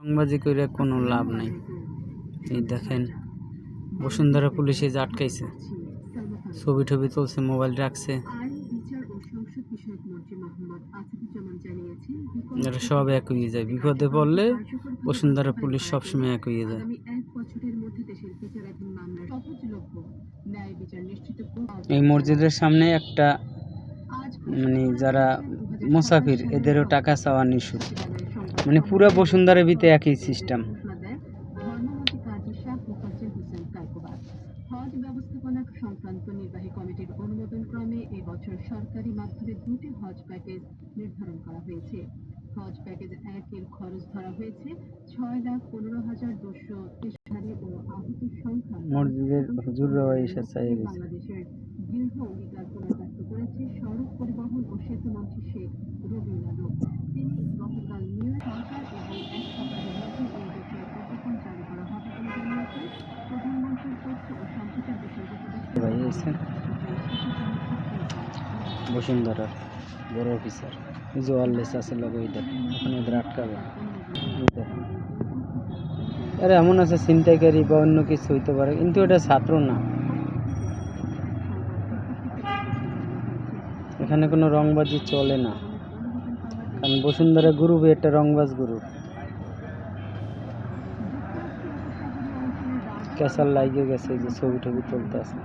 রংবাজি করে কোনো লাভ নাই। এই দেখেন বসুন্ধরা পুলিশে যে আটকাইছে, ছবি টবি তুলছে, মোবাইল রাখছে, এরা সব এক হয়ে যায়। বিপদে পড়লে বসুন্ধরা পুলিশ সবসময় এক হয়ে যায়। এই মসজিদের সামনে একটা মানে যারা মুসাফির এদেরও টাকা চাওয়া নিষেধ, মানে পুরো বসুন্ধরা ভিতরে একই সিস্টেম। হজ ব্যবস্থাপনা সংক্রান্ত নির্বাহী কমিটির অনুমোদন ক্রমে এই বছর সরকারি মাধ্যমে 2টি হজ প্যাকেজ নির্ধারণ করা হয়েছে। হজ প্যাকেজ 1-এর খরচ ধরা হয়েছে 6,15,230 ও আহত সংখ্যা। মসজিদের হুজুররাও এসে চাই বাংলাদেশের দৃঢ় অঙ্গীকার পুনর্ব্যক্ত করেছে সড়ক পরিবহন ও সেতু মন্ত্রী শেখ রবিউল আলম। তিনি গতকাল নিউ সরকার এবং এক সপ্তাহের মধ্যে এই বিষয়ে প্রজ্ঞাপন জারি করা হবে বলে জানিয়েছেন প্রধানমন্ত্রীর তথ্য ও সম্প্রচার বিষয়ক উপদেষ্টা বসুন্ধরার বড় অফিসার যে ওয়ারলেস আছে লোক, ওই দেখেন এখন ওদের আটকাবে। আরে এমন আছে ছিনতাইকারী বা অন্য কিছু হইতে পারে, কিন্তু এটা ছাত্র না। এখানে কোনো রংবাজি চলে না, কারণ বসুন্ধরা গ্রুপে একটা রংবাজ গ্রুপ। ক্যাসার লাগিয়ে গেছে, যে ছবি টবি তুলতে আছে।